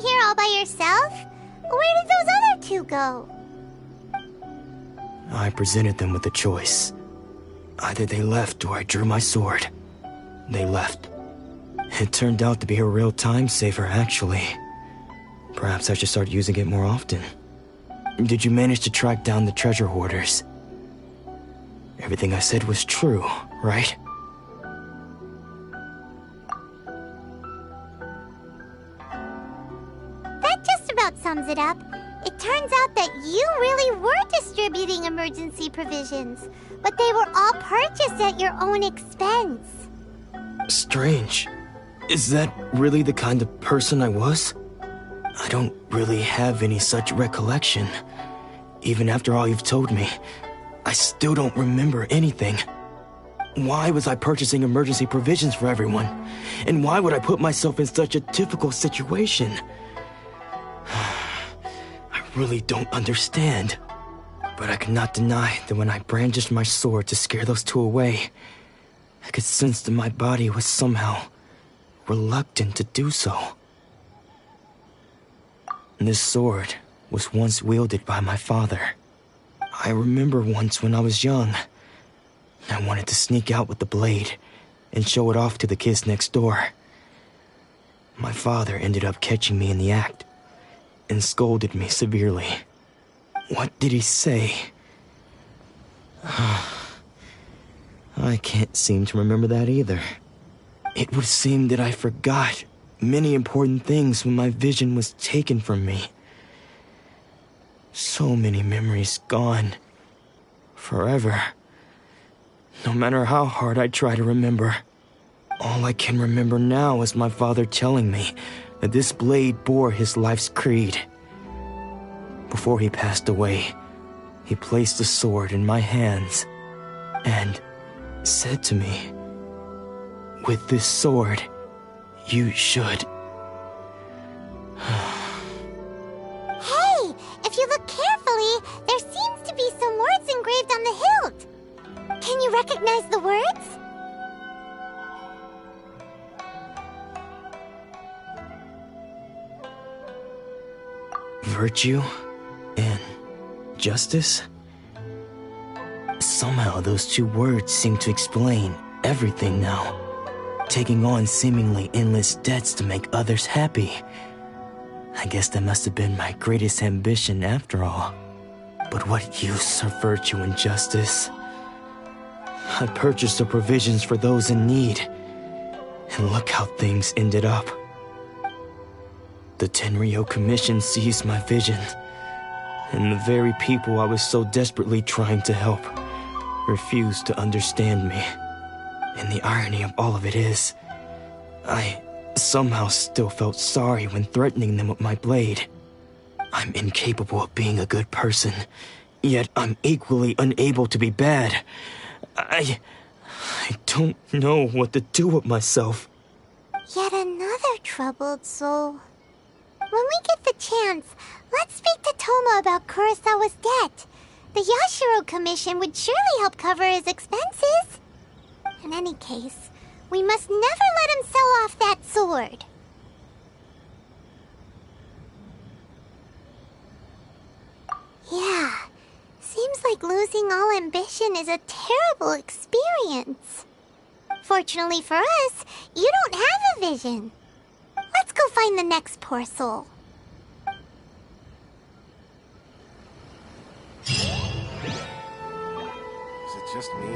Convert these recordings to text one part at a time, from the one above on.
here all by yourself? Where did those other two go? I presented them with a choice. Either they left or I drew my sword. They left. It turned out to be a real time saver, actually. Perhaps I should start using it more often. Did you manage to track down the treasure hoarders? Everything I said was true, right? That just about sums it up. It turns out that you really were distributing emergency provisions, but they were all purchased at your own expense. Strange. Is that really the kind of person I was? I don't really have any such recollection. Even after all you've told me, I still don't remember anything. Why was I purchasing emergency provisions for everyone? And why would I put myself in such a difficult situation? I really don't understand. But I cannot deny that when I brandished my sword to scare those two away, I could sense that my body was somehow reluctant to do so. This sword was once wielded by my father. I remember once when I was young, I wanted to sneak out with the blade and show it off to the kids next door. My father ended up catching me in the act and scolded me severely. What did he say? I can't seem to remember that either. It would seem that I forgot many important things when my vision was taken from me. So many memories gone. Forever. No matter how hard I try to remember, all I can remember now is my father telling me that this blade bore his life's creed. Before he passed away, he placed the sword in my hands and said to me, "With this sword, you should..." Hey, if you look carefully, there seems to be some words engraved on the hilt. Can you recognize the words? Virtue and justice? Somehow those two words seem to explain everything now. Taking on seemingly endless debts to make others happy. I guess that must have been my greatest ambition after all. But what use are virtue and justice? I purchased the provisions for those in need, and look how things ended up. The Tenryo Commission seized my vision, and the very people I was so desperately trying to help refused to understand me. And the irony of all of it is, I somehow still felt sorry when threatening them with my blade. I'm incapable of being a good person, yet I'm equally unable to be bad. I don't know what to do with myself. Yet another troubled soul. When we get the chance, let's speak to Toma about Kurosawa's debt. The Yashiro Commission would surely help cover his expenses. In any case, we must never let him sell off that sword. Yeah, seems like losing all ambition is a terrible experience. Fortunately for us, you don't have a vision. Let's go find the next poor soul. Is it just me? Or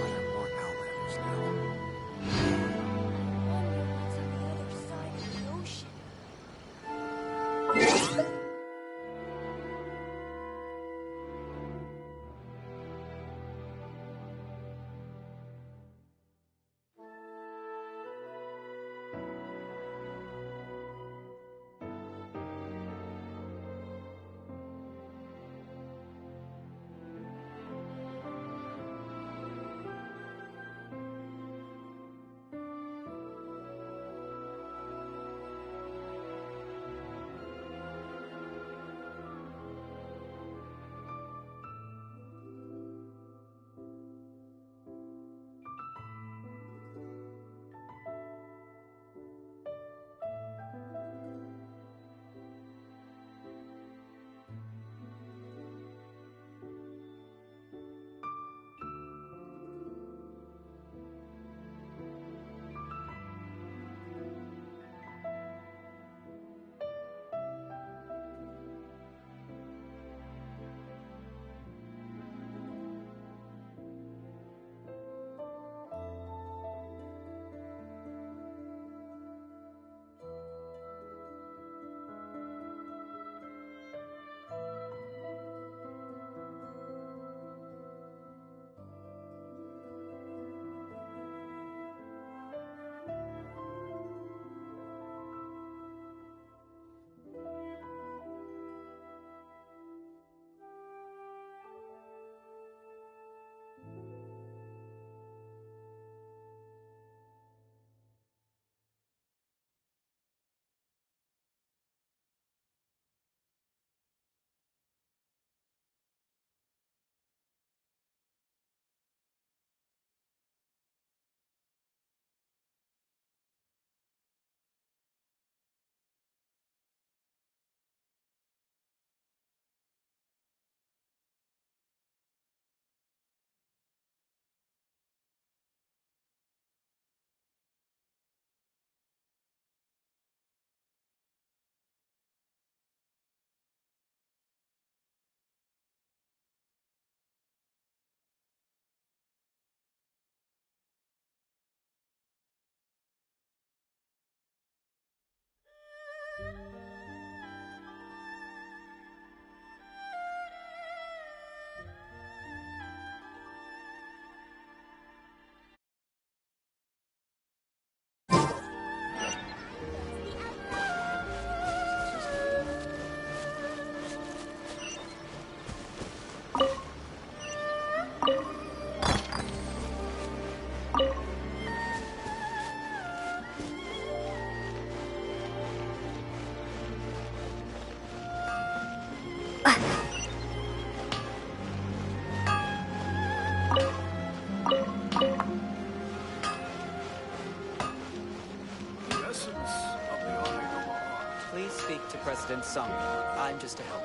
are there more Outlanders now? What's on the other side of the ocean? Essence of the Inazuma art. Please speak to President Sung. I'm just a help.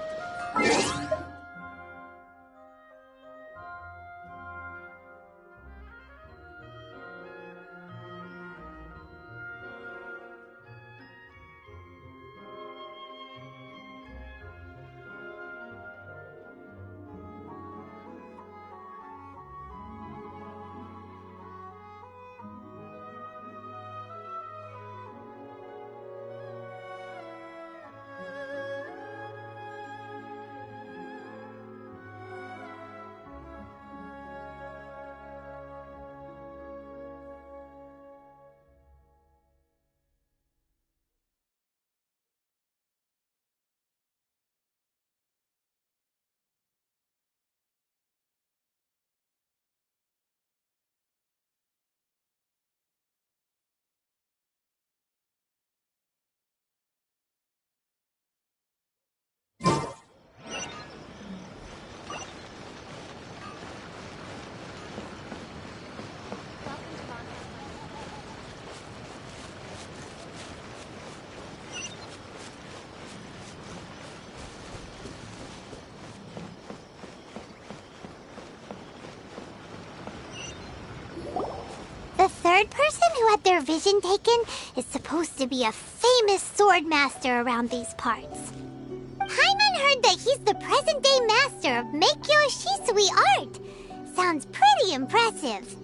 The third person who had their vision taken is supposed to be a famous sword master around these parts. Paimon heard that he's the present-day master of Meikyo Shisui art. Sounds pretty impressive.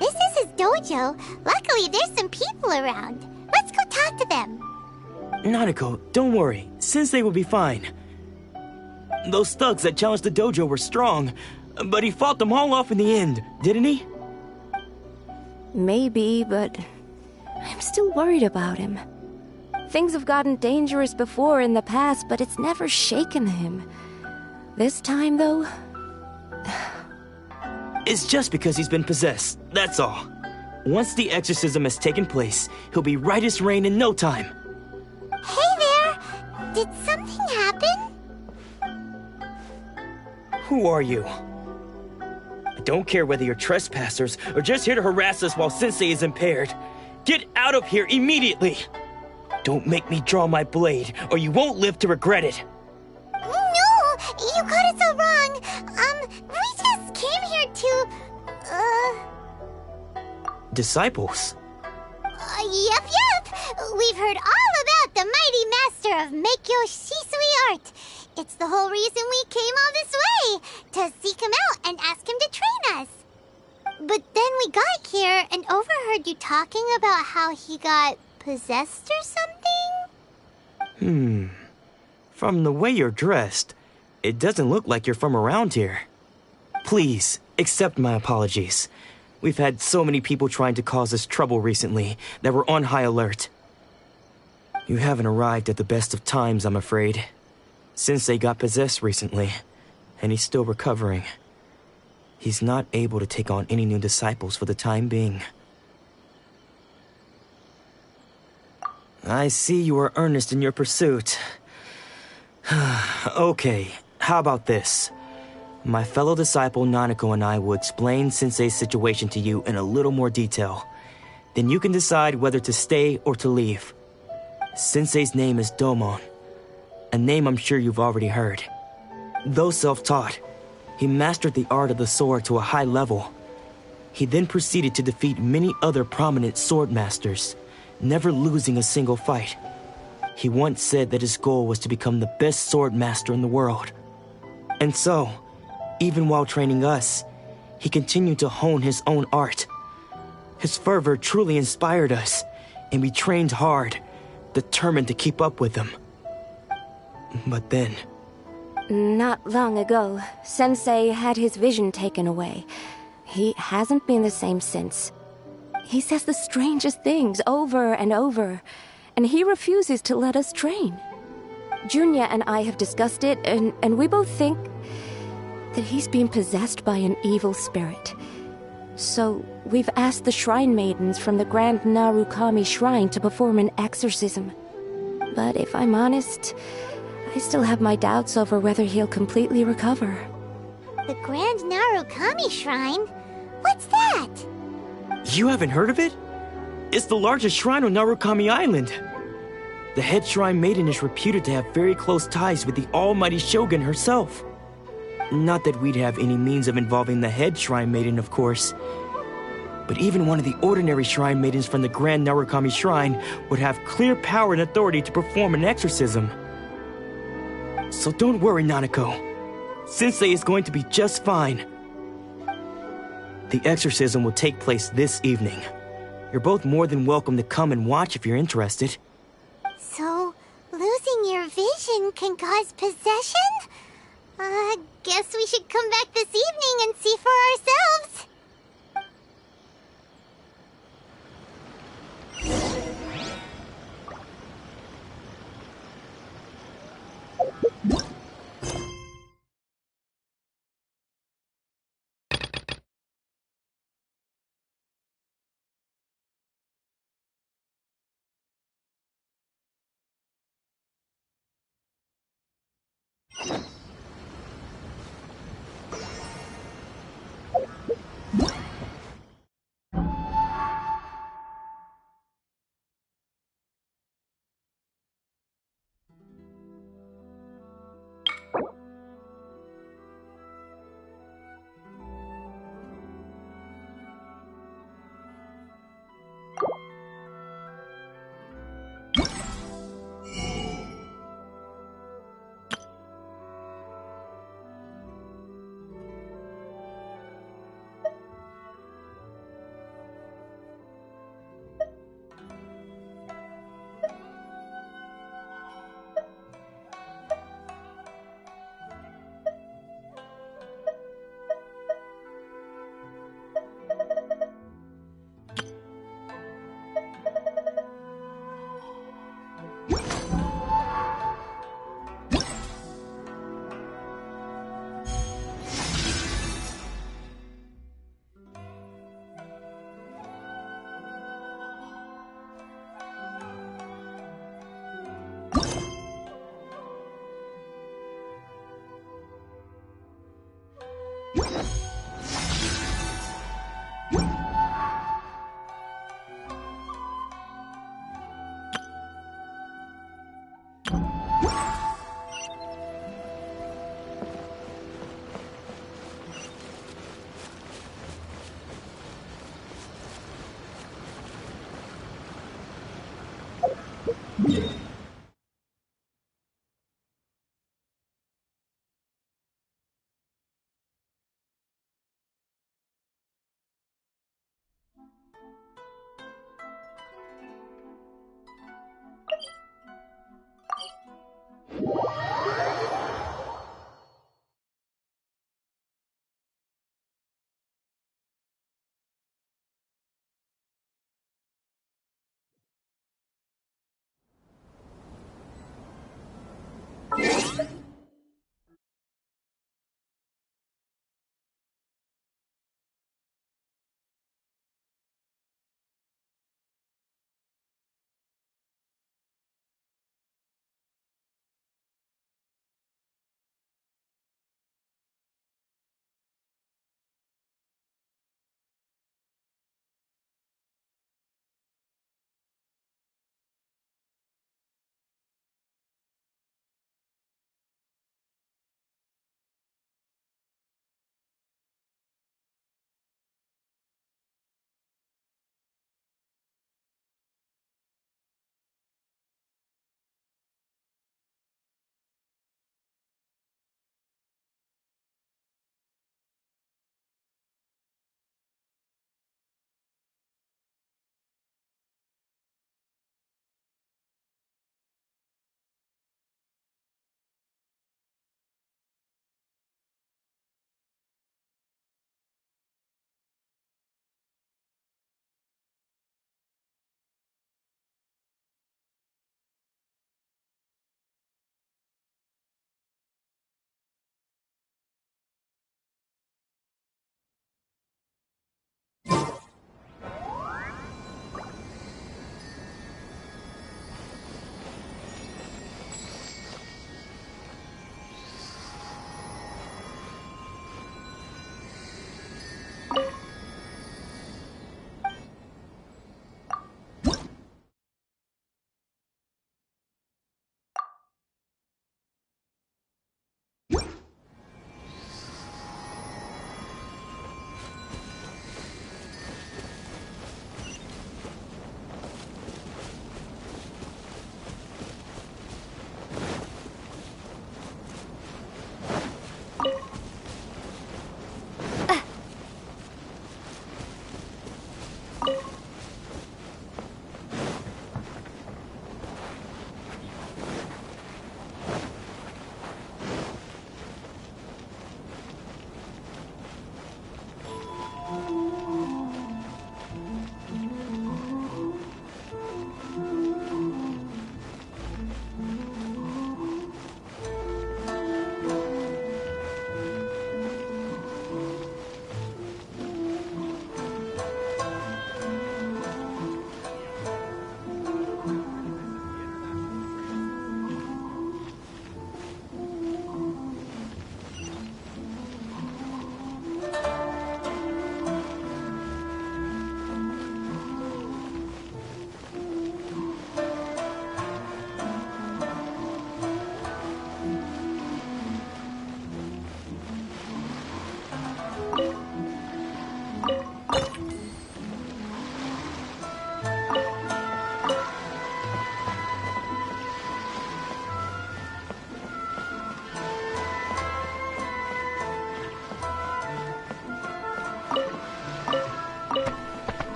This is his dojo. Luckily, there's some people around. Let's go talk to them. Nanako, don't worry. Sensei will be fine. Those thugs that challenged the dojo were strong, but he fought them all off in the end, didn't he? Maybe, but I'm still worried about him. Things have gotten dangerous before in the past, but it's never shaken him. This time, though... It's just because he's been possessed, that's all. Once the exorcism has taken place, he'll be right as rain in no time. Hey there! Did something happen? Who are you? I don't care whether you're trespassers or just here to harass us while Sensei is impaired. Get out of here immediately! Don't make me draw my blade, or you won't live to regret it. No! You got it so wrong! We just came here to... Disciples? Yep! We've heard all about the mighty master of Meikyo Shisui art. It's the whole reason we came all this way, to seek him out and ask him to train us. But then we got here and overheard you talking about how he got possessed or something? From the way you're dressed, it doesn't look like you're from around here. Please, accept my apologies. We've had so many people trying to cause us trouble recently that we're on high alert. You haven't arrived at the best of times, I'm afraid. Sensei got possessed recently, and he's still recovering. He's not able to take on any new disciples for the time being. I see you are earnest in your pursuit. Okay, how about this? My fellow disciple Nanako and I will explain Sensei's situation to you in a little more detail. Then you can decide whether to stay or to leave. Sensei's name is Domon, a name I'm sure you've already heard. Though self-taught, he mastered the art of the sword to a high level. He then proceeded to defeat many other prominent sword masters, never losing a single fight. He once said that his goal was to become the best sword master in the world. And so, even while training us, he continued to hone his own art. His fervor truly inspired us, and we trained hard, determined to keep up with him. But then... Not long ago, Sensei had his vision taken away. He hasn't been the same since. He says the strangest things over and over, and he refuses to let us train. Junya and I have discussed it, and we both think that he's been possessed by an evil spirit. So we've asked the shrine maidens from the Grand Narukami Shrine to perform an exorcism. But if I'm honest, I still have my doubts over whether he'll completely recover. The Grand Narukami Shrine? What's that? You haven't heard of it? It's the largest shrine on Narukami Island. The head shrine maiden is reputed to have very close ties with the almighty Shogun herself. Not that we'd have any means of involving the head shrine maiden, of course. But even one of the ordinary shrine maidens from the Grand Narukami Shrine would have clear power and authority to perform an exorcism. So don't worry, Nanako. Sensei is going to be just fine. The exorcism will take place this evening. You're both more than welcome to come and watch if you're interested. So, losing your vision can cause possession? Guess we should come back this evening and see for ourselves.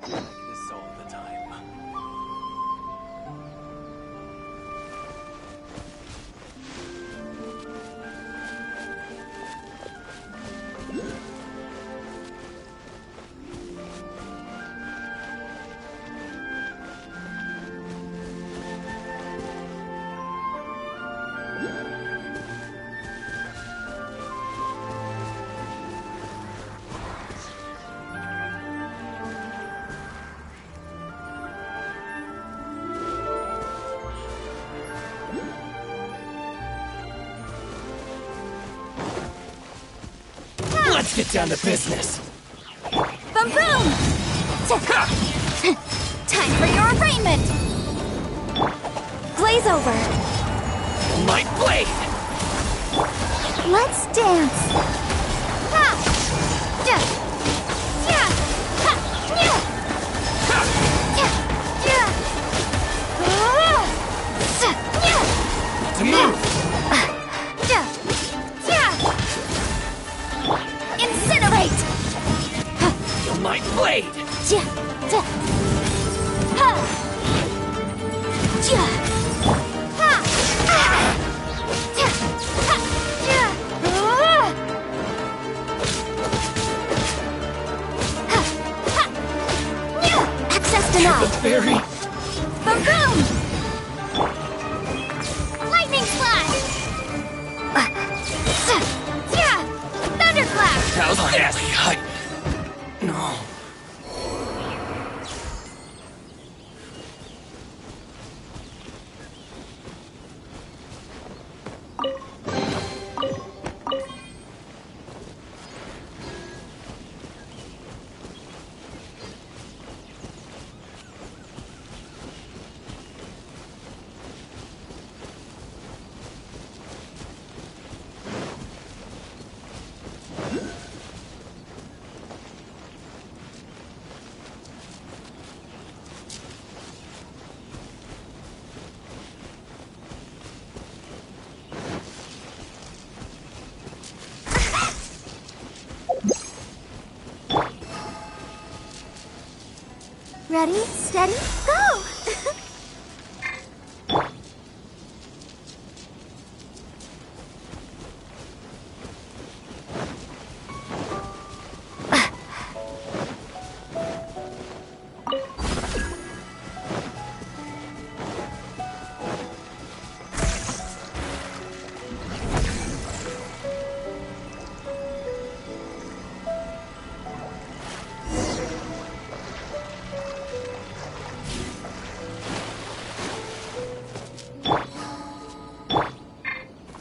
This all the time. Let's get down to business. Boom boom! Time for your arraignment! Glaze over. My blade! Let's dance. Ha! Ja! Ja! Ha! Ja! Ja! Ja! Sa! Ja! To move! Ja! Ja! Incinerate! My blade! Ja! Ja! Ha! Ja! Ha! Ah! Ja! Ha! Ja! Ah! Ha! Ha! Ja! Access denied! Barry! Boom boom! Lightning slash! Yeah! Thunderclap! How's that? No. Ready, steady, go!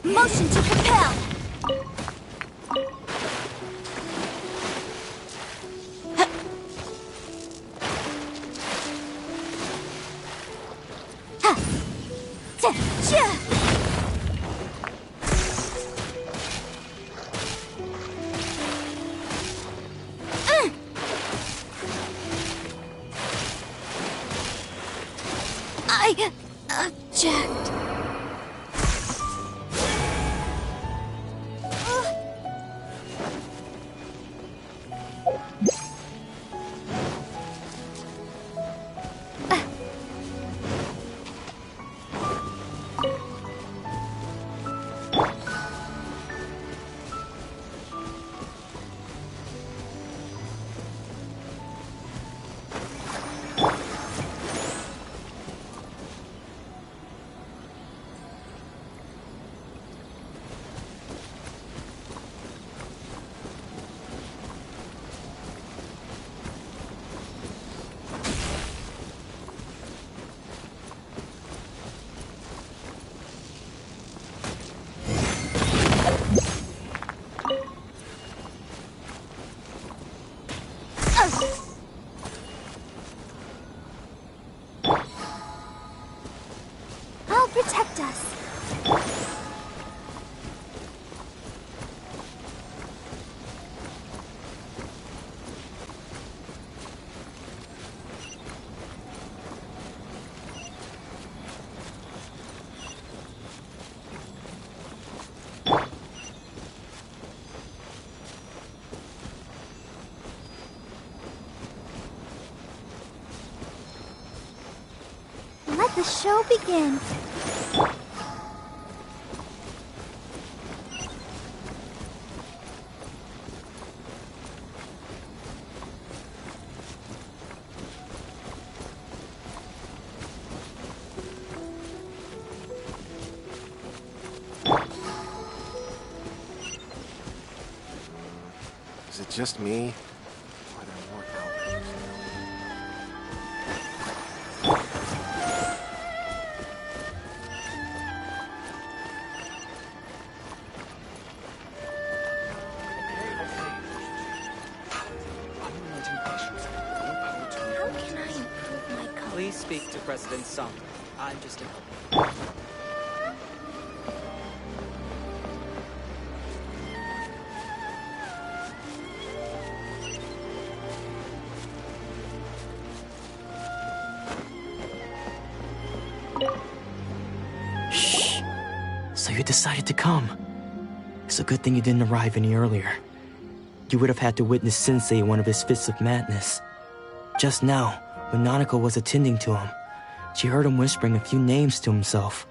Motion to compel! Ha! Ta! Chia! I object. protect us. Let the show begin. Is it just me? Or are there more outlanders How can I improve my color? Please speak to President Song. I'm just a helper. So you decided to come. It's a good thing you didn't arrive any earlier. You would have had to witness Sensei in one of his fits of madness. Just now, when Nanako was attending to him, she heard him whispering a few names to himself.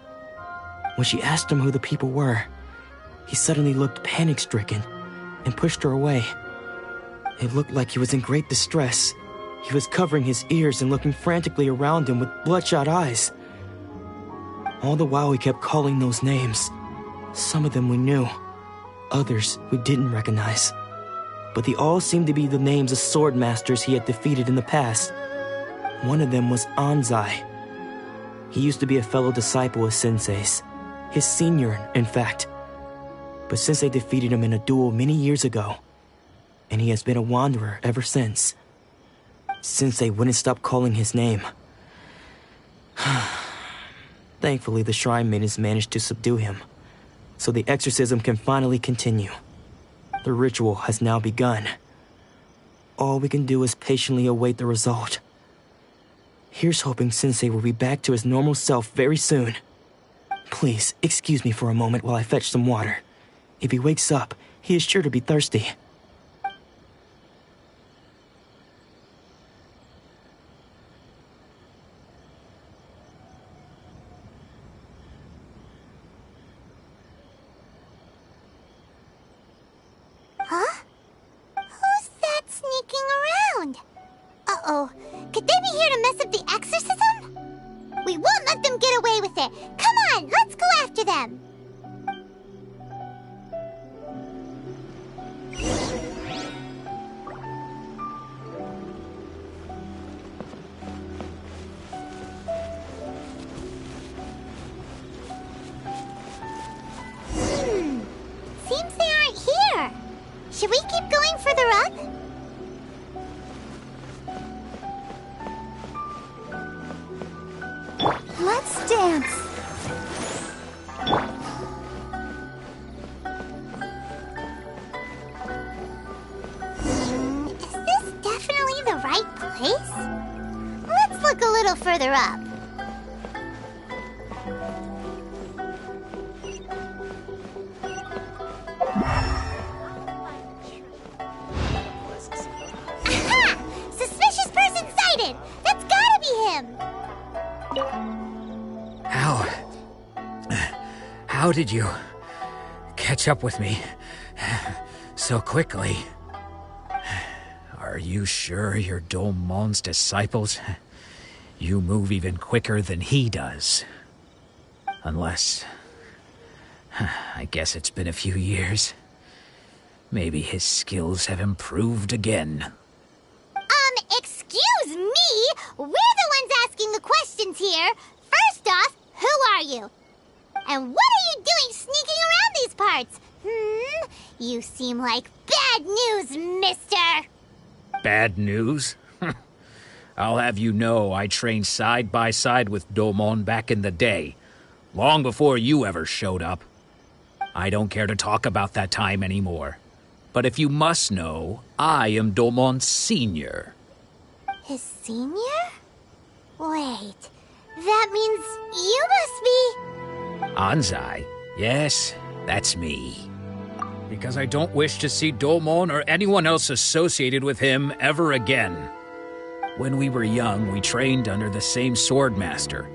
When she asked him who the people were, he suddenly looked panic-stricken and pushed her away. It looked like he was in great distress. He was covering his ears and looking frantically around him with bloodshot eyes. All the while he kept calling those names. Some of them we knew, others we didn't recognize. But they all seemed to be the names of sword masters he had defeated in the past. One of them was Anzai. He used to be a fellow disciple of Sensei's, his senior, in fact. But Sensei defeated him in a duel many years ago, and he has been a wanderer ever since. Sensei wouldn't stop calling his name. Thankfully, the shrine maidens managed to subdue him, so the exorcism can finally continue. The ritual has now begun. All we can do is patiently await the result. Here's hoping Sensei will be back to his normal self very soon. Please, excuse me for a moment while I fetch some water. If he wakes up, he is sure to be thirsty. Huh? Who's that sneaking around? Uh-oh. Could they be here to mess up the exorcism? We won't let them get away with it. Come on, let's go after them. Seems they aren't here. Should we keep going further up? Let's dance. Is this definitely the right place? Let's look a little further up. Aha! Suspicious person sighted! That's gotta be him! How did you catch up with me so quickly? Are you sure you're Domon's disciples? You move even quicker than he does. Unless... I guess it's been a few years. Maybe his skills have improved again. Excuse me? We're the ones asking the questions here. First off, who are you? And what are you doing sneaking around these parts? You seem like bad news, mister. Bad news? I'll have you know I trained side by side with Domon back in the day. long before you ever showed up. I don't care to talk about that time anymore. But if you must know, I am Domon's senior. His senior? Wait, that means you must be... Anzai? Yes, that's me. Because I don't wish to see Domon or anyone else associated with him ever again. When we were young, we trained under the same swordmaster,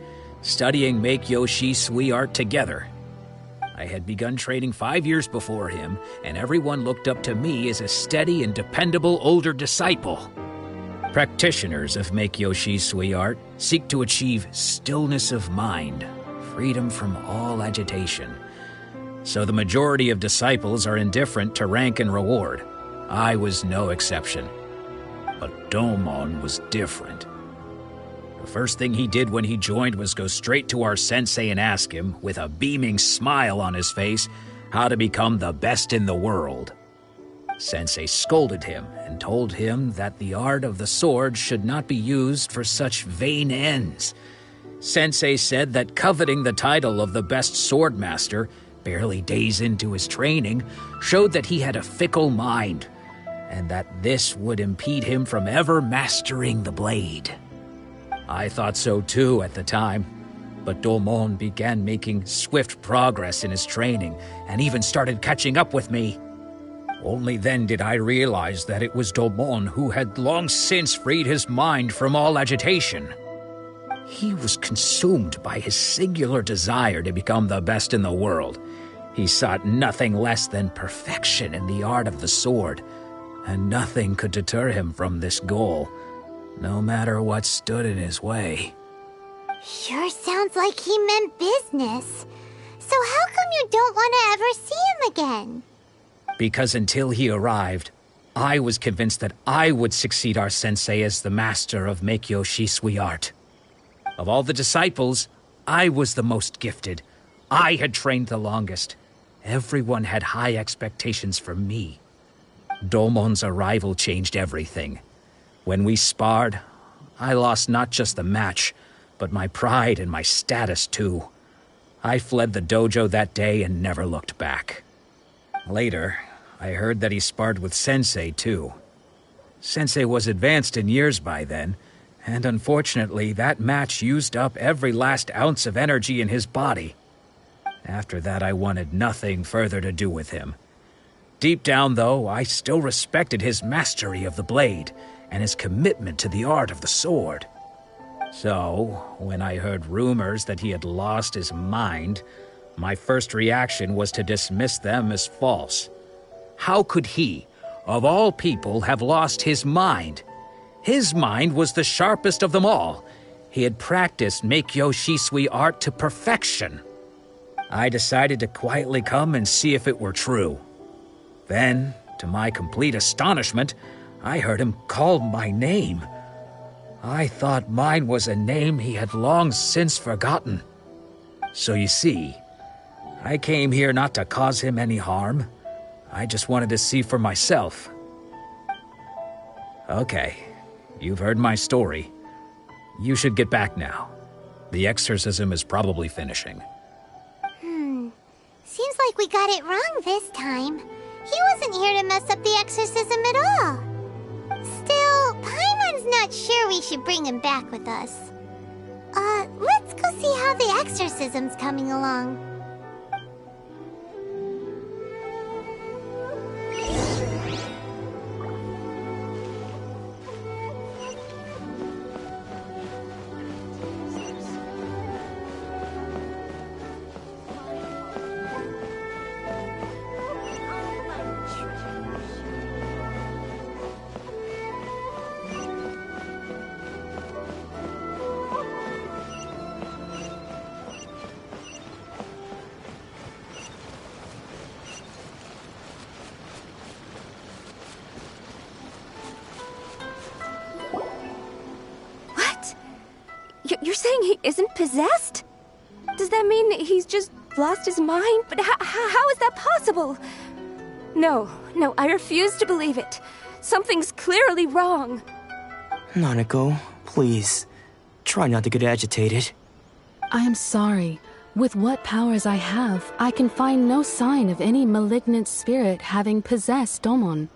studying Make-Yoshi Sui art together. I had begun training 5 years before him, and everyone looked up to me as a steady and dependable older disciple. Practitioners of Make-Yoshi Sui art seek to achieve stillness of mind, freedom from all agitation. So the majority of disciples are indifferent to rank and reward. I was no exception. But Domon was different. The first thing he did when he joined was go straight to our sensei and ask him, with a beaming smile on his face, how to become the best in the world. Sensei scolded him and told him that the art of the sword should not be used for such vain ends. Sensei said that coveting the title of the best swordmaster, barely days into his training, showed that he had a fickle mind, and that this would impede him from ever mastering the blade. I thought so too at the time, but Domon began making swift progress in his training and even started catching up with me. Only then did I realize that it was Domon who had long since freed his mind from all agitation. He was consumed by his singular desire to become the best in the world. He sought nothing less than perfection in the art of the sword, and nothing could deter him from this goal, no matter what stood in his way. Sure sounds like he meant business. So how come you don't want to ever see him again? Because until he arrived, I was convinced that I would succeed our sensei as the master of Make-Yoshi Sui art. Of all the disciples, I was the most gifted. I had trained the longest. Everyone had high expectations for me. Domon's arrival changed everything. When we sparred, I lost not just the match, but my pride and my status too. I fled the dojo that day and never looked back. Later, I heard that he sparred with Sensei too. Sensei was advanced in years by then, and unfortunately that match used up every last ounce of energy in his body. After that, I wanted nothing further to do with him. Deep down, though, I still respected his mastery of the blade and his commitment to the art of the sword. So, when I heard rumors that he had lost his mind, my first reaction was to dismiss them as false. How could he, of all people, have lost his mind? His mind was the sharpest of them all. He had practiced Make-Yoshi Sui art to perfection. I decided to quietly come and see if it were true. Then, to my complete astonishment, I heard him call my name. I thought mine was a name he had long since forgotten. So you see, I came here not to cause him any harm. I just wanted to see for myself. Okay, you've heard my story. You should get back now. The exorcism is probably finishing. Seems like we got it wrong this time. He wasn't here to mess up the exorcism at all. Still, Paimon's not sure we should bring him back with us. Let's go see how the exorcism's coming along. You're saying he isn't possessed? Does that mean he's just lost his mind? But how is that possible? No, I refuse to believe it. Something's clearly wrong. Nanako, please, try not to get agitated. I am sorry, With what powers I have, I can find no sign of any malignant spirit having possessed Domon.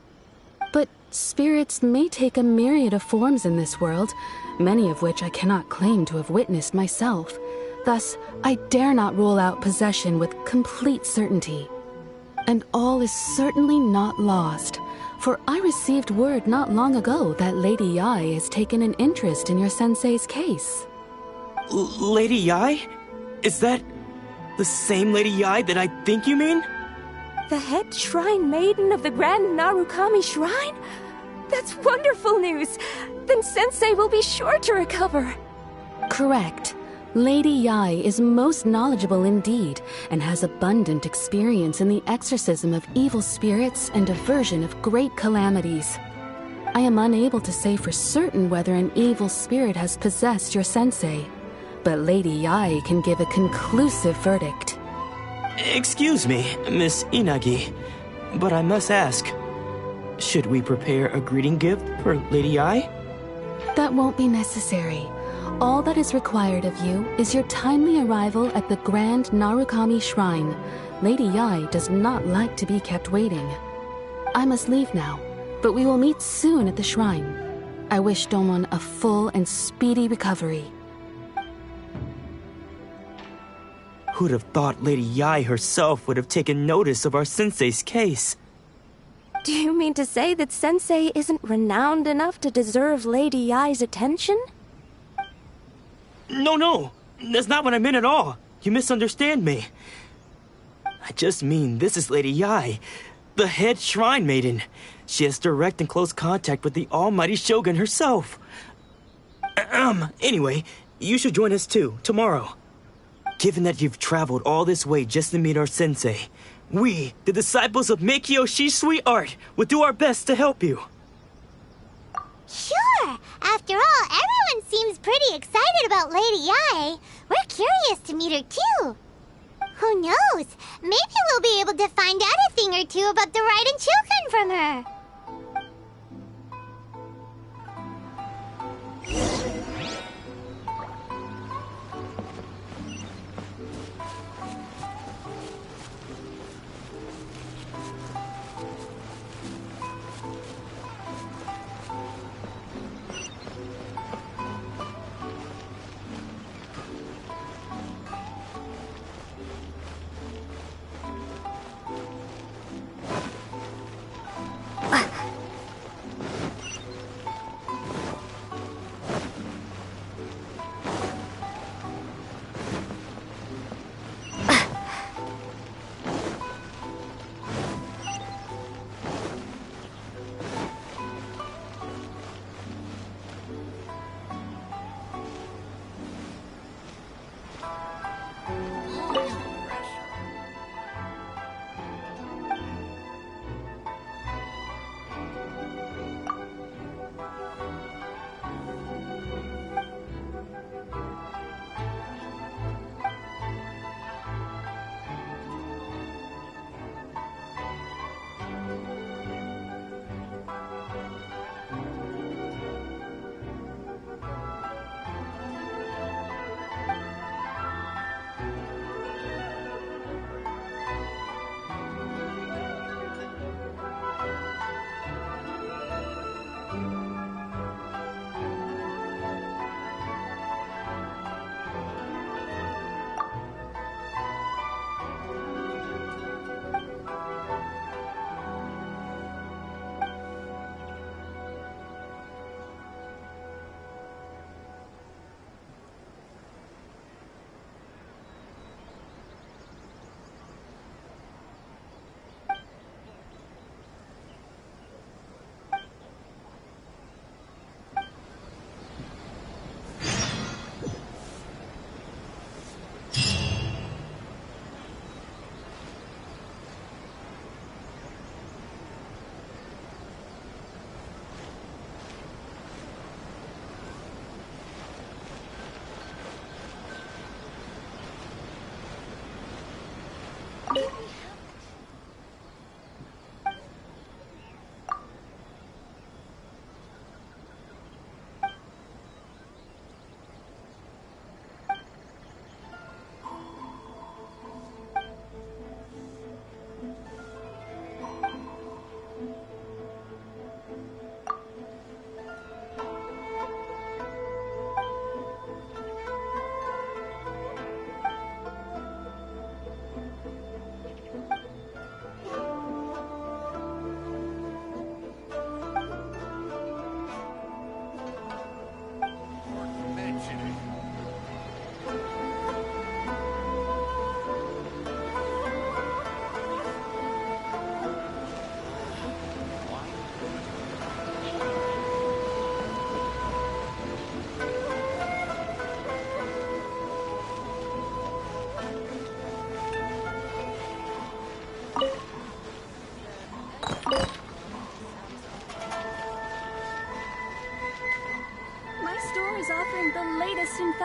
But spirits may take a myriad of forms in this world, many of which I cannot claim to have witnessed myself. Thus, I dare not rule out possession with complete certainty. And all is certainly not lost, for I received word not long ago that Lady Yai has taken an interest in your sensei's case. Lady Yai? Is that the same Lady Yai that I think you mean? The head shrine maiden of the Grand Narukami Shrine? That's wonderful news! Then Sensei will be sure to recover. Correct. Lady Yai is most knowledgeable indeed, and has abundant experience in the exorcism of evil spirits and aversion of great calamities. I am unable to say for certain whether an evil spirit has possessed your sensei, but Lady Yai can give a conclusive verdict. Excuse me, Miss Inagi, but I must ask, should we prepare a greeting gift for Lady Yai? That won't be necessary. All that is required of you is your timely arrival at the Grand Narukami Shrine. Lady Yai does not like to be kept waiting. I must leave now, but we will meet soon at the shrine. I wish Domon a full and speedy recovery. Who'd have thought Lady Yai herself would have taken notice of our sensei's case? Do you mean to say that Sensei isn't renowned enough to deserve Lady Yai's attention? No, that's not what I meant at all. You misunderstand me. I just mean this is Lady Yai, the head shrine maiden. She has direct and close contact with the almighty Shogun herself. Anyway, you should join us too, tomorrow. Given that you've traveled all this way just to meet our sensei, we, the disciples of Meikyo Shisui Art, will do our best to help you. Sure! After all, everyone seems pretty excited about Lady Yai. We're curious to meet her too. Who knows? Maybe we'll be able to find out a thing or two about the Raiden children from her.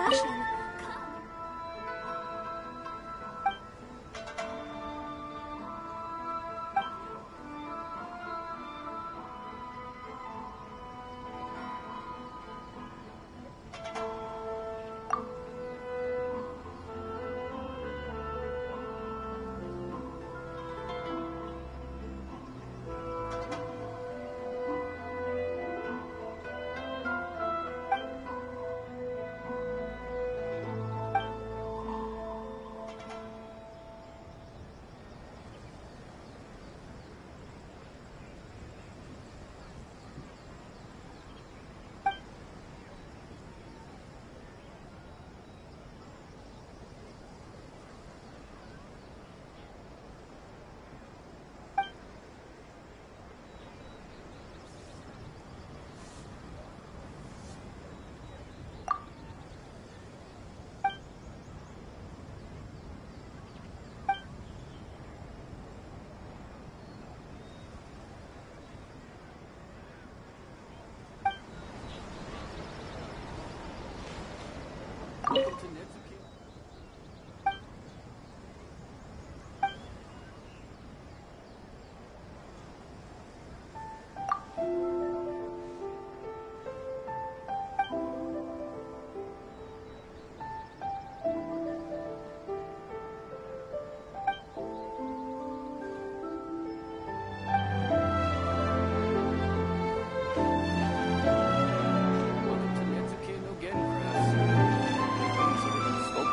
fashion.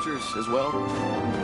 Sculptures as well.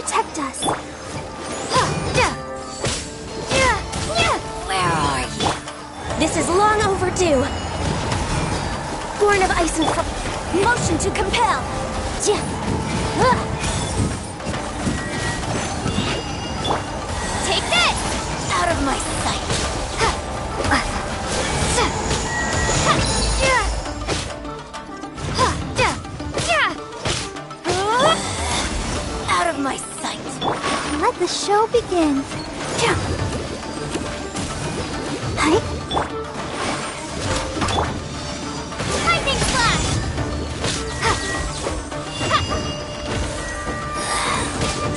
protect us. Where are you? This is long overdue. Born of ice and motion to compel. Take this! Out of my sight. Out of my sight. Let the show begin. Lightning flash!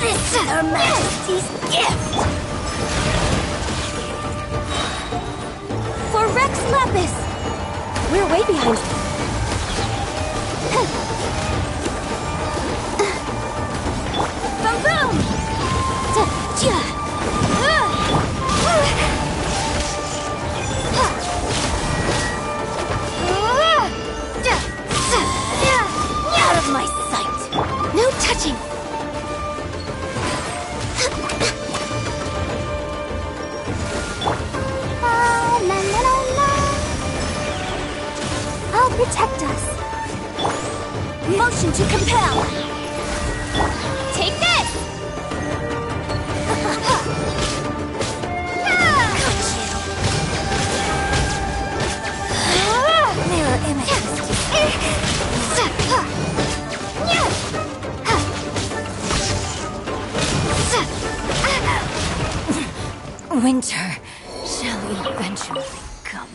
This is Her Majesty's gift! For Rex Lapis! We're way behind. Boom boom! Out of my sight! No touching! La, la, la, la. I'll protect us. Motion to compel! Take this! Mirror images. Winter shall eventually come.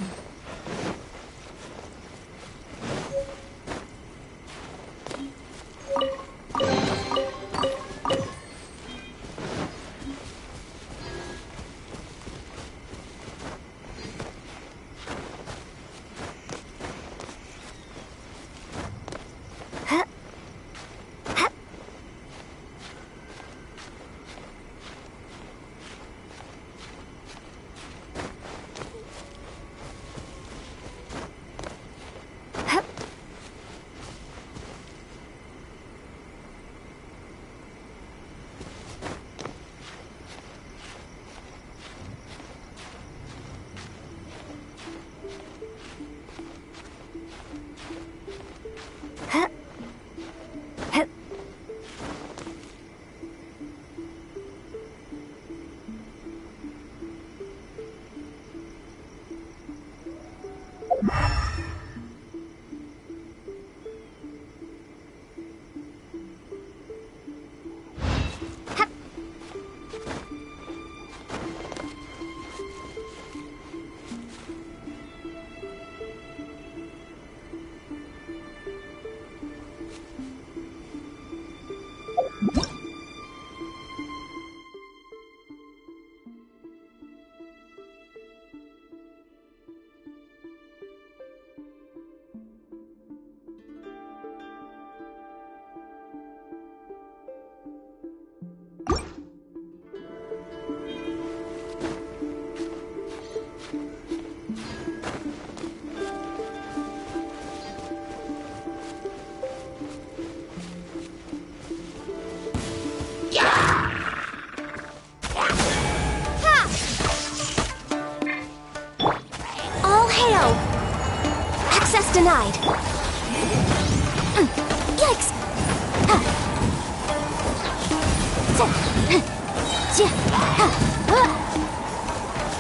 Access denied. Yikes!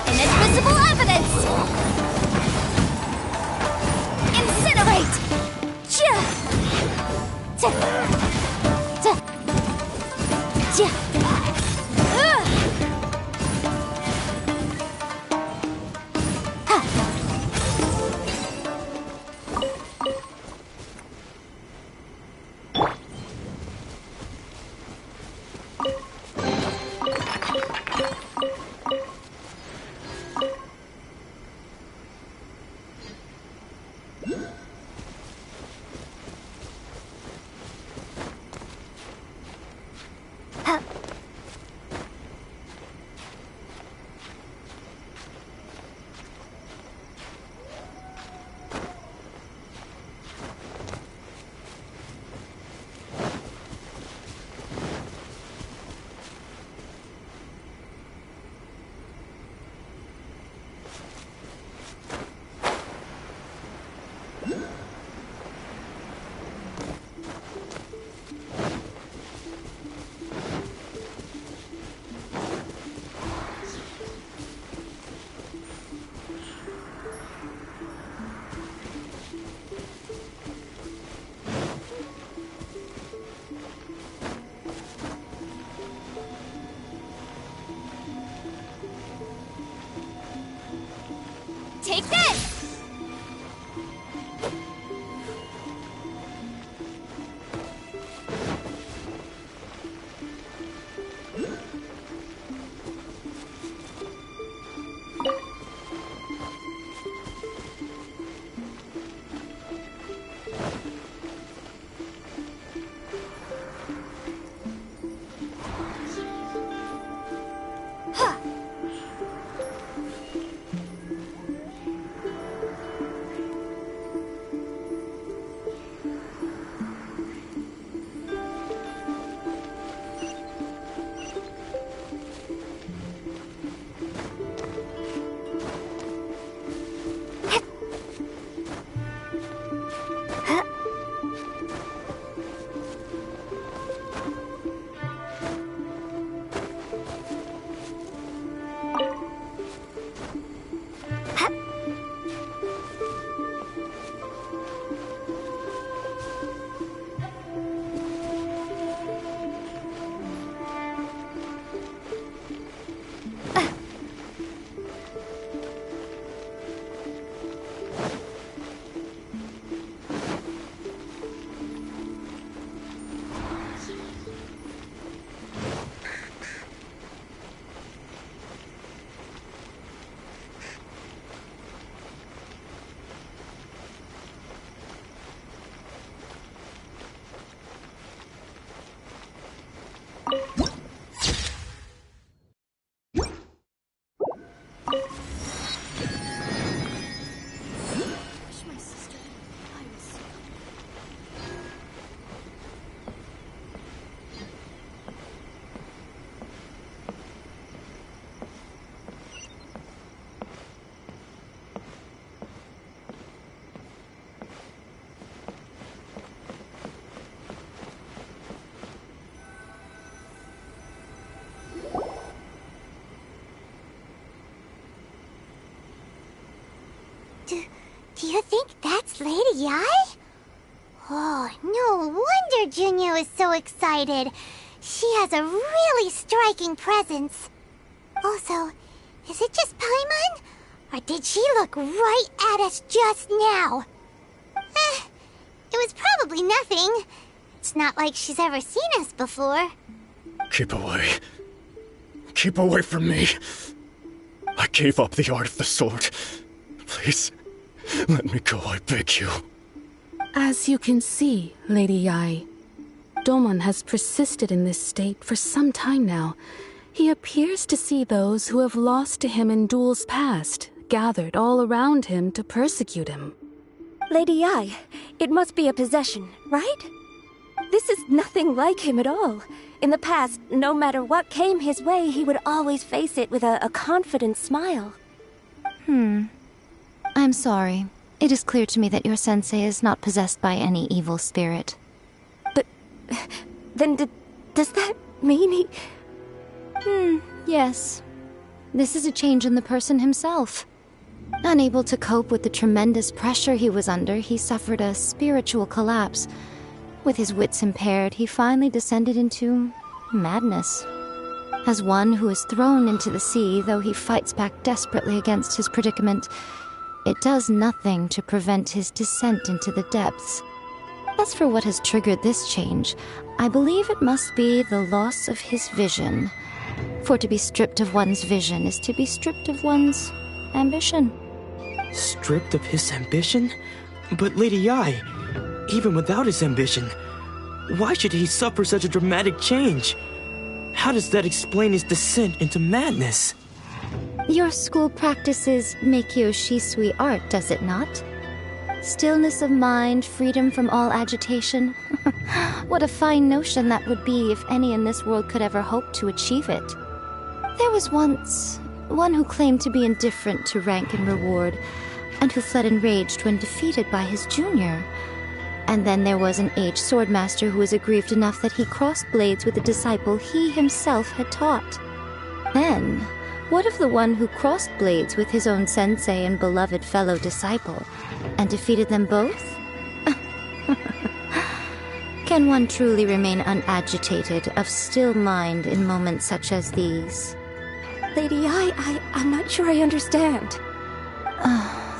Inadmissible evidence! Incinerate! is so excited. She has a really striking presence. Also, is it just Paimon? Or did she look right at us just now? It was probably nothing. It's not like she's ever seen us before. Keep away. Keep away from me. I gave up the art of the sword. Please, let me go, I beg you. As you can see, Lady Yae, Domon has persisted in this state for some time now. He appears to see those who have lost to him in duels past, gathered all around him to persecute him. Lady Yae, it must be a possession, right? This is nothing like him at all. In the past, no matter what came his way, he would always face it with a confident smile. I'm sorry. It is clear to me that your sensei is not possessed by any evil spirit. But then does that mean he... Yes. This is a change in the person himself. Unable to cope with the tremendous pressure he was under, he suffered a spiritual collapse. With his wits impaired, he finally descended into madness. As one who is thrown into the sea, though he fights back desperately against his predicament, it does nothing to prevent his descent into the depths. As for what has triggered this change, I believe it must be the loss of his vision. For to be stripped of one's vision is to be stripped of one's ambition. Stripped of his ambition? But Lady Yae, even without his ambition, why should he suffer such a dramatic change? How does that explain his descent into madness? Your school practices Meikyo Shisui art, does it not? Stillness of mind, freedom from all agitation. What a fine notion that would be if any in this world could ever hope to achieve it. There was once one who claimed to be indifferent to rank and reward, and who fled enraged when defeated by his junior. And then there was an aged swordmaster who was aggrieved enough that he crossed blades with a disciple he himself had taught. Then, what of the one who crossed blades with his own sensei and beloved fellow disciple, and defeated them both? Can one truly remain unagitated, of still mind in moments such as these? Lady Yae, I'm not sure I understand.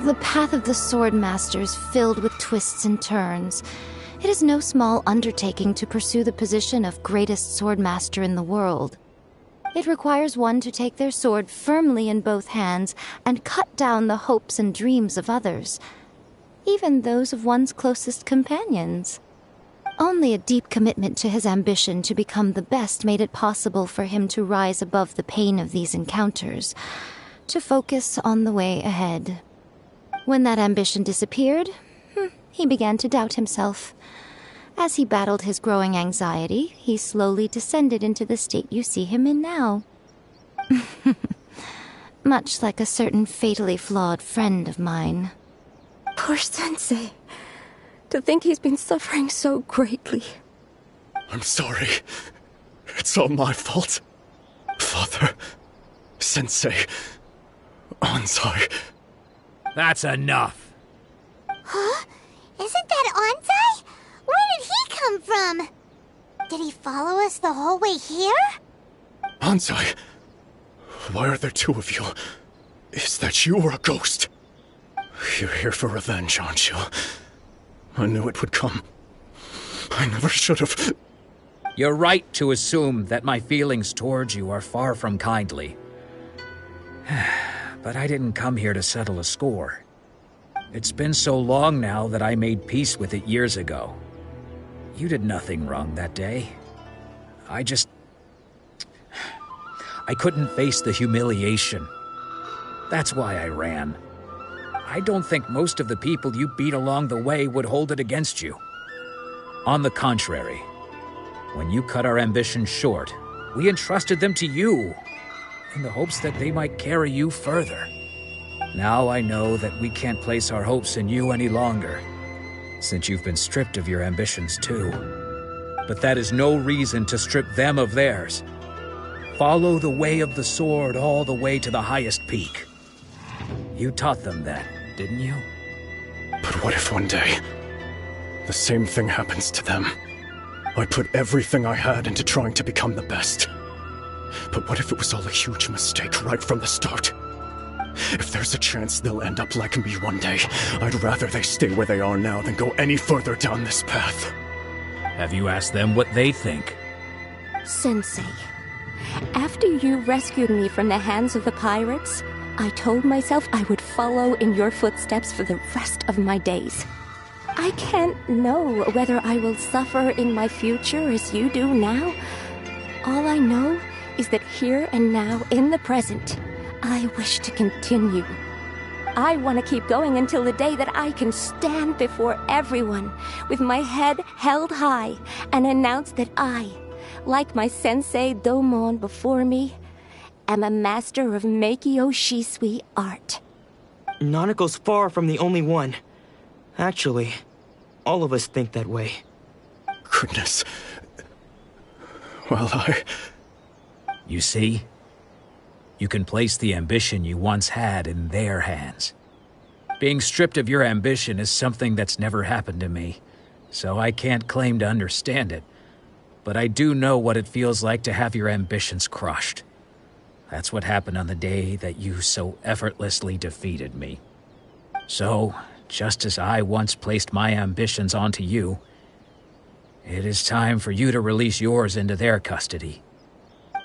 The path of the swordmaster is filled with twists and turns. It is no small undertaking to pursue the position of greatest swordmaster in the world. It requires one to take their sword firmly in both hands and cut down the hopes and dreams of others, even those of one's closest companions. Only a deep commitment to his ambition to become the best made it possible for him to rise above the pain of these encounters, to focus on the way ahead. When that ambition disappeared, he began to doubt himself. As he battled his growing anxiety, he slowly descended into the state you see him in now. Much like a certain fatally flawed friend of mine. Poor Sensei. To think he's been suffering so greatly. I'm sorry. It's all my fault. Father, Sensei, Anzai. That's enough. Huh? Isn't that Anzai? Where did he come from? Did he follow us the whole way here? Anzai, why are there two of you? Is that you or a ghost? You're here for revenge, aren't you? I knew it would come. I never should have... You're right to assume that my feelings towards you are far from kindly. But I didn't come here to settle a score. It's been so long now that I made peace with it years ago. You did nothing wrong that day. I couldn't face the humiliation. That's why I ran. I don't think most of the people you beat along the way would hold it against you. On the contrary, when you cut our ambitions short, we entrusted them to you, in the hopes that they might carry you further. Now I know that we can't place our hopes in you any longer, since you've been stripped of your ambitions too. But that is no reason to strip them of theirs. Follow the way of the sword all the way to the highest peak. You taught them that, didn't you? But what if one day, the same thing happens to them? I put everything I had into trying to become the best. But what if it was all a huge mistake right from the start? If there's a chance they'll end up like me one day, I'd rather they stay where they are now than go any further down this path. Have you asked them what they think? Sensei, after you rescued me from the hands of the pirates, I told myself I would follow in your footsteps for the rest of my days. I can't know whether I will suffer in my future as you do now. All I know is that here and now, in the present, I wish to continue. I want to keep going until the day that I can stand before everyone with my head held high and announce that I, like my sensei Domon before me, am a master of Meikyo Shisui art. Nanako's far from the only one. Actually, all of us think that way. Goodness. Well, You see? You can place the ambition you once had in their hands. Being stripped of your ambition is something that's never happened to me, so I can't claim to understand it. But I do know what it feels like to have your ambitions crushed. That's what happened on the day that you so effortlessly defeated me. So, just as I once placed my ambitions onto you, it is time for you to release yours into their custody.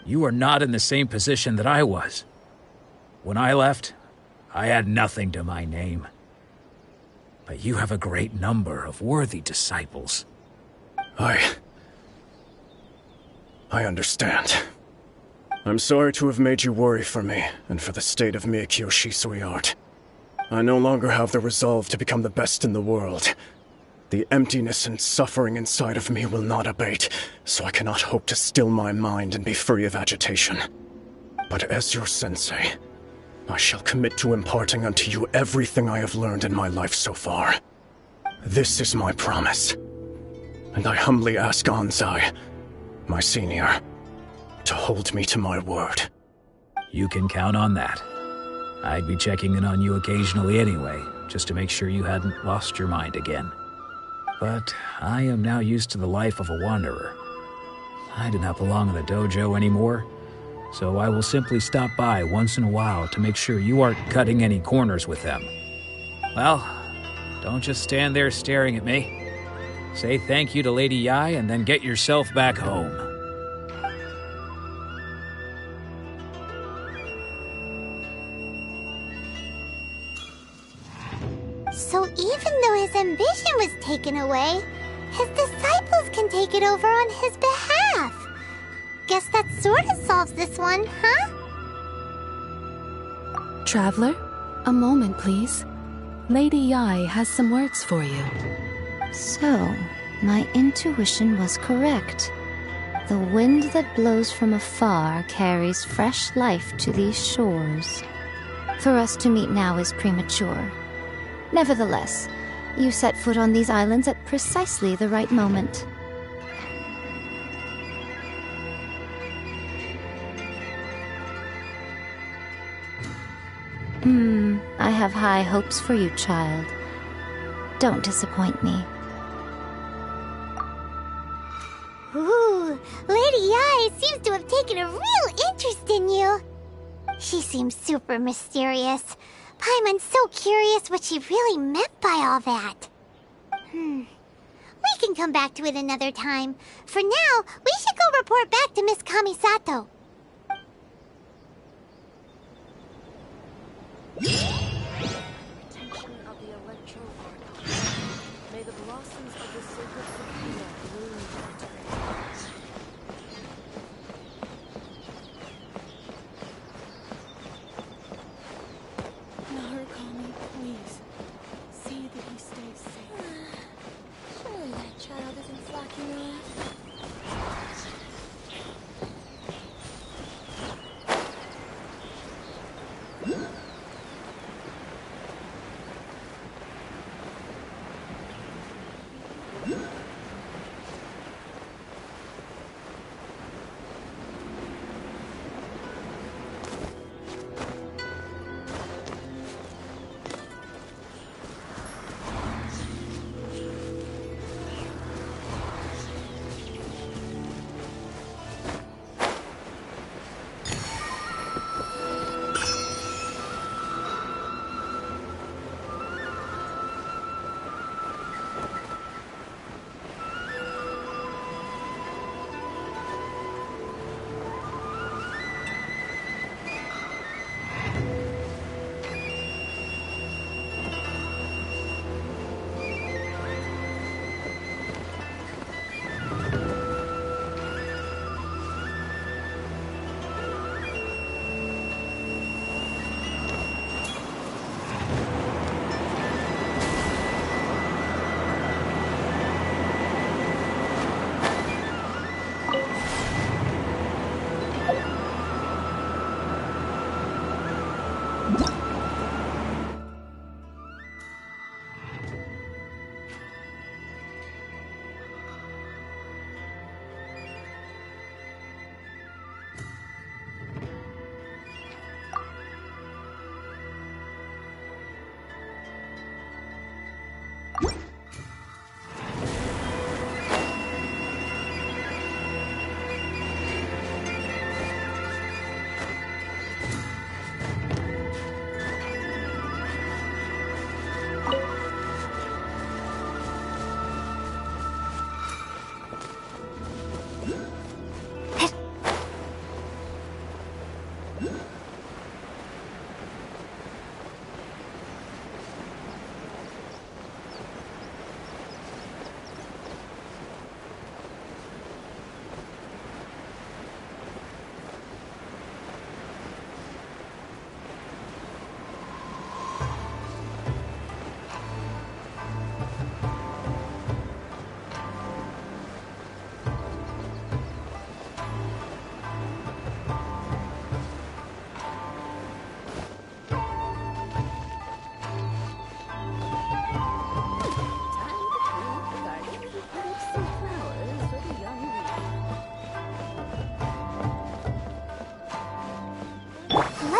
You are not in the same position that I was. When I left, I had nothing to my name. But you have a great number of worthy disciples. I understand. I'm sorry to have made you worry for me, and for the state of Meikyo Shisui art. I no longer have the resolve to become the best in the world. The emptiness and suffering inside of me will not abate, so I cannot hope to still my mind and be free of agitation. But as your sensei, I shall commit to imparting unto you everything I have learned in my life so far. This is my promise. And I humbly ask Anzai, my senior, to hold me to my word. You can count on that. I'd be checking in on you occasionally anyway, just to make sure you hadn't lost your mind again. But I am now used to the life of a wanderer. I do not belong in the dojo anymore, so I will simply stop by once in a while to make sure you aren't cutting any corners with them. Well, don't just stand there staring at me. Say thank you to Lady Yai and then get yourself back home. So even though his ambition was taken away, his disciples can take it over on his behalf. Guess that sort of solves this one, huh? Traveler, a moment, please. Lady Yai has some words for you. So, my intuition was correct. The wind that blows from afar carries fresh life to these shores. For us to meet now is premature. Nevertheless, you set foot on these islands at precisely the right moment. I have high hopes for you, child. Don't disappoint me. Ooh, Lady Yai seems to have taken a real interest in you. She seems super mysterious. Paimon's so curious what she really meant by all that. We can come back to it another time. For now, we should go report back to Miss Kamisato. Protection of the electro art. May the blossoms of the sacred Sakura bloom for eternity. Narukami, please. See that he stays safe. Surely that child isn't flocking off.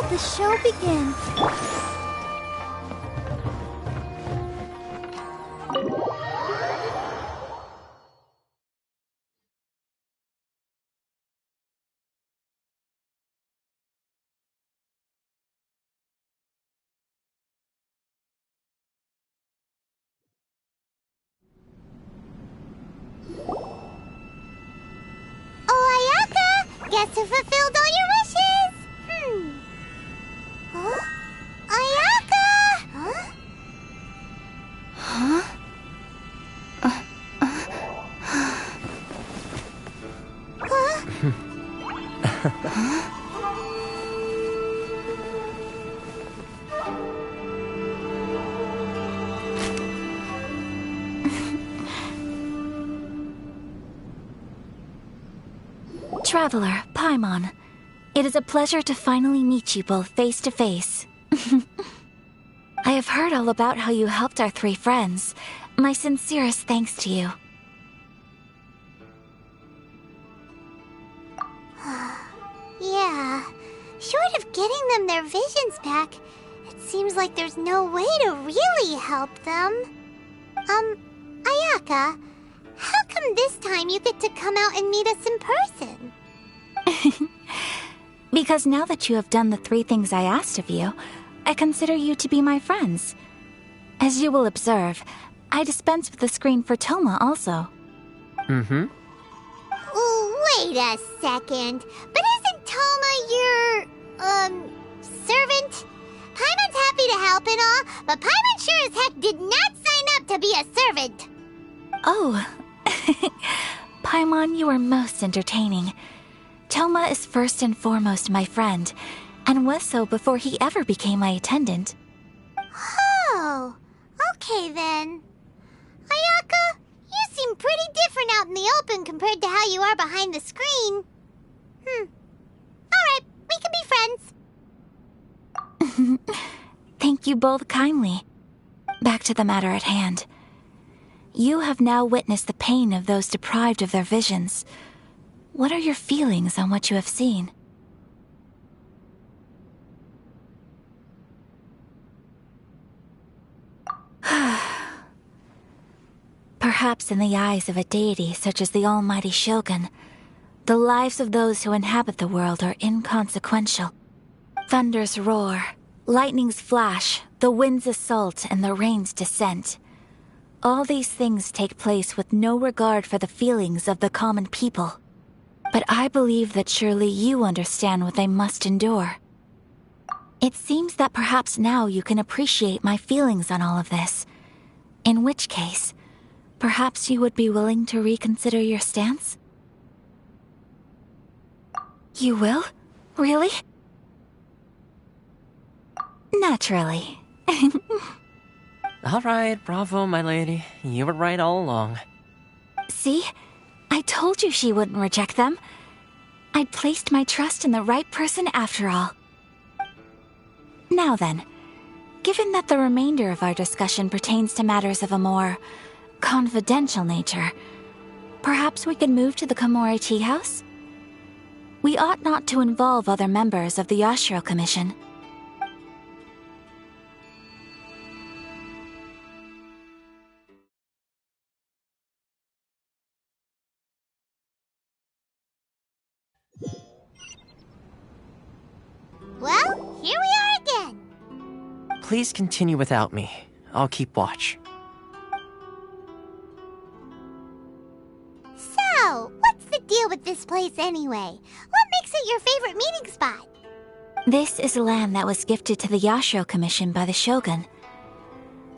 let the show begin. Oh, Ayaka! Guess who fulfilled all your wishes? Huh? Ayaka! Huh? Huh? Traveler, Paimon, it is a pleasure to finally meet you both face to face. I have heard all about how you helped our three friends. My sincerest thanks to you. Yeah, short of getting them their visions back, it seems like there's no way to really help them. Ayaka, how come this time you get to come out and meet us in person? Because now that you have done the three things I asked of you, I consider you to be my friends. As you will observe, I dispense with the screen for Toma also. Wait a second. But isn't Toma your, servant? Paimon's happy to help and all, but Paimon sure as heck did not sign up to be a servant. Oh. Paimon, you are most entertaining. Toma is first and foremost my friend, and was so before he ever became my attendant. Oh, okay then. Ayaka, you seem pretty different out in the open compared to how you are behind the screen. Alright, we can be friends. Thank you both kindly. Back to the matter at hand. You have now witnessed the pain of those deprived of their visions. What are your feelings on what you have seen? Perhaps in the eyes of a deity such as the almighty Shogun, the lives of those who inhabit the world are inconsequential. Thunders roar, lightnings flash, the winds assault, and the rains descent. All these things take place with no regard for the feelings of the common people. But I believe that surely you understand what they must endure. It seems that perhaps now you can appreciate my feelings on all of this. In which case, perhaps you would be willing to reconsider your stance? You will? Really? Naturally. All right, bravo, my lady. You were right all along. See? I told you she wouldn't reject them. I'd placed my trust in the right person after all. Now then, given that the remainder of our discussion pertains to matters of a more confidential nature, perhaps we could move to the Komori Tea House? We ought not to involve other members of the Yashiro Commission. Well, here we are again. Please continue without me. I'll keep watch. So, what's the deal with this place anyway? What makes it your favorite meeting spot? This is land that was gifted to the Yashiro Commission by the Shogun.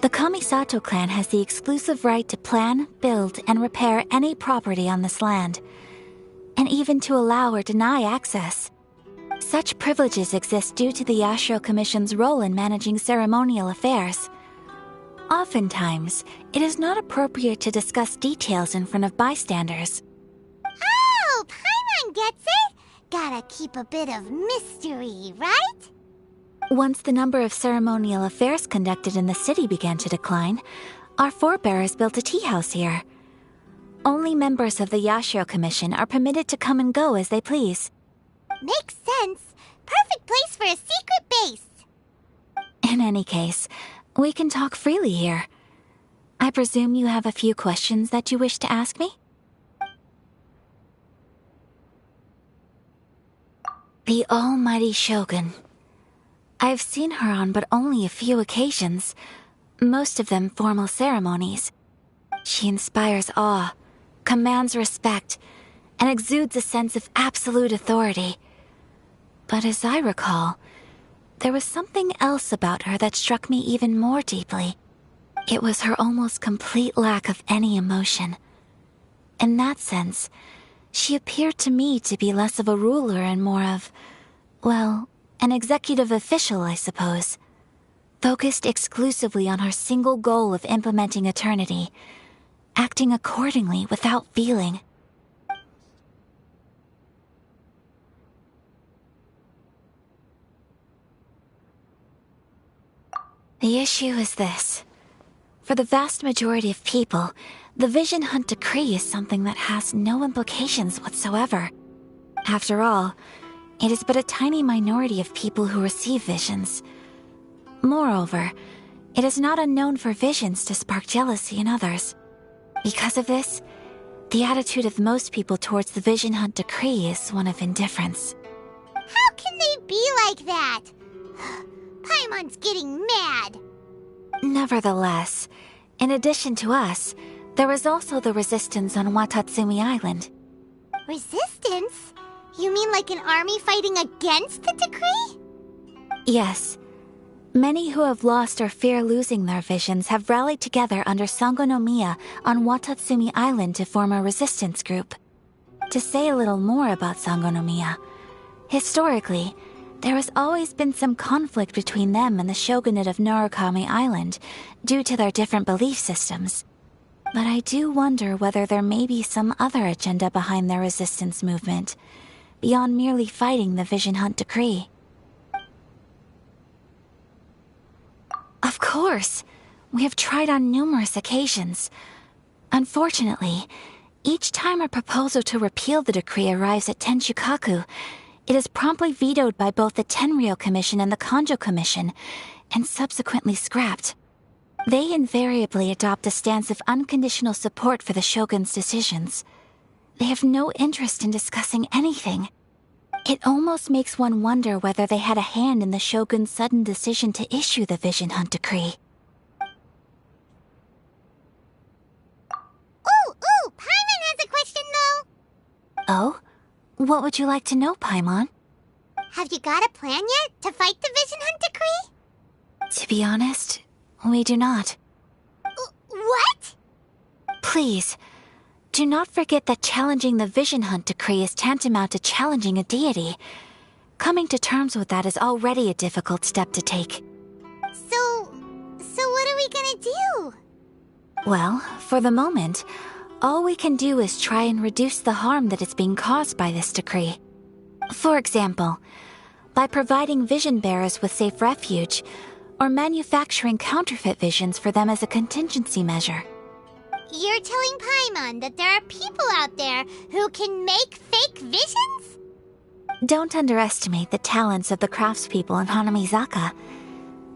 The Kamisato clan has the exclusive right to plan, build, and repair any property on this land, and even to allow or deny access. Such privileges exist due to the Yashiro Commission's role in managing ceremonial affairs. Oftentimes, it is not appropriate to discuss details in front of bystanders. Oh, Paimon gets it! Gotta keep a bit of mystery, right? Once the number of ceremonial affairs conducted in the city began to decline, our forebears built a tea house here. Only members of the Yashiro Commission are permitted to come and go as they please. Makes sense. Perfect place for a secret base. In any case, we can talk freely here. I presume you have a few questions that you wish to ask me? The almighty Shogun. I've seen her on but only a few occasions, most of them formal ceremonies. She inspires awe, commands respect, and exudes a sense of absolute authority. But as I recall, there was something else about her that struck me even more deeply. It was her almost complete lack of any emotion. In that sense, she appeared to me to be less of a ruler and more of, well, an executive official, I suppose. Focused exclusively on her single goal of implementing eternity, acting accordingly without feeling. The issue is this. For the vast majority of people, the Vision Hunt Decree is something that has no implications whatsoever. After all, it is but a tiny minority of people who receive visions. Moreover, it is not unknown for visions to spark jealousy in others. Because of this, the attitude of most people towards the Vision Hunt Decree is one of indifference. How can they be like that? Paimon's getting mad. Nevertheless, in addition to us, there is also the resistance on Watatsumi Island. Resistance? You mean like an army fighting against the decree? Yes. Many who have lost or fear losing their visions have rallied together under Sangonomiya on Watatsumi Island to form a resistance group. To say a little more about Sangonomiya, historically, there has always been some conflict between them and the shogunate of Narukami Island due to their different belief systems. But I do wonder whether there may be some other agenda behind their resistance movement, beyond merely fighting the Vision Hunt Decree. Of course, we have tried on numerous occasions. Unfortunately, each time a proposal to repeal the decree arrives at Tenshukaku, it is promptly vetoed by both the Tenryou Commission and the Kanjo Commission, and subsequently scrapped. They invariably adopt a stance of unconditional support for the Shogun's decisions. They have no interest in discussing anything. It almost makes one wonder whether they had a hand in the Shogun's sudden decision to issue the Vision Hunt Decree. Ooh, Paimon has a question though. Oh? What would you like to know, Paimon? Have you got a plan yet to fight the Vision Hunt Decree? To be honest, we do not. What? Please, do not forget that challenging the Vision Hunt Decree is tantamount to challenging a deity. Coming to terms with that is already a difficult step to take. So what are we gonna do? Well, for the moment, all we can do is try and reduce the harm that is being caused by this decree. For example, by providing vision bearers with safe refuge, or manufacturing counterfeit visions for them as a contingency measure. You're telling Paimon that there are people out there who can make fake visions? Don't underestimate the talents of the craftspeople in Hanamizaka.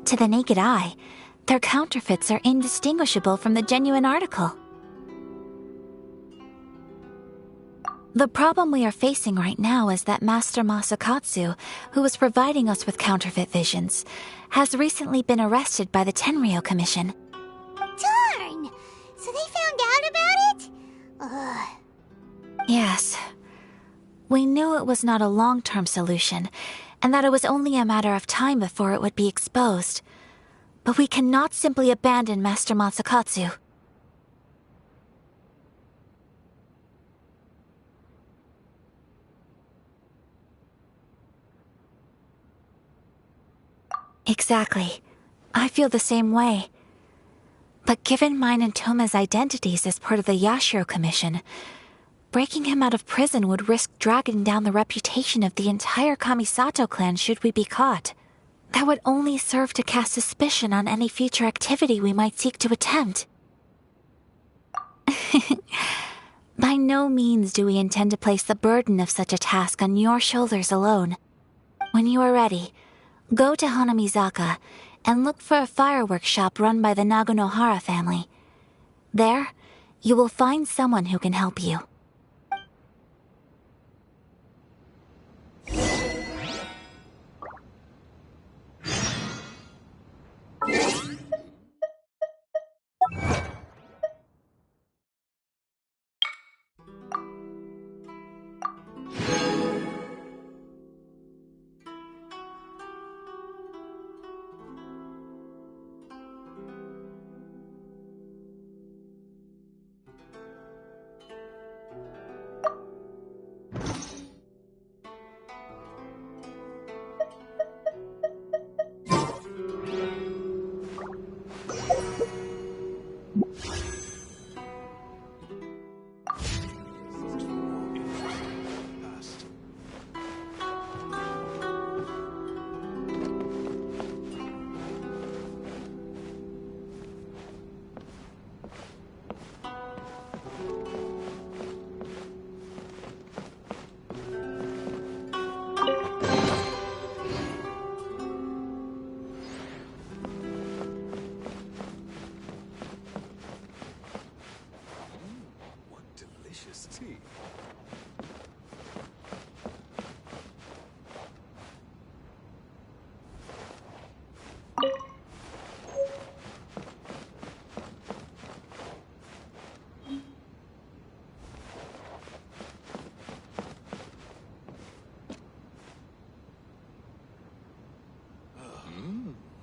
To the naked eye, their counterfeits are indistinguishable from the genuine article. The problem we are facing right now is that Master Masakatsu, who was providing us with counterfeit visions, has recently been arrested by the Tenryou Commission. Darn! So they found out about it? Ugh. Yes. We knew it was not a long-term solution, and that it was only a matter of time before it would be exposed. But we cannot simply abandon Master Masakatsu. Exactly. I feel the same way. But given mine and Toma's identities as part of the Yashiro Commission, breaking him out of prison would risk dragging down the reputation of the entire Kamisato clan should we be caught. That would only serve to cast suspicion on any future activity we might seek to attempt. By no means do we intend to place the burden of such a task on your shoulders alone. When you are ready, go to Hanamizaka and look for a fireworks shop run by the Nagonohara family. There, you will find someone who can help you.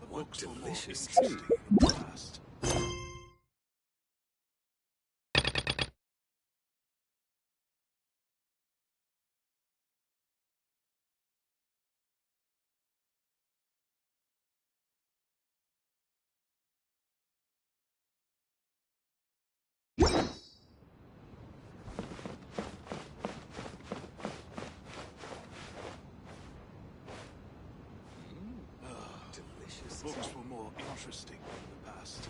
What delicious tea. Books were more interesting in the past.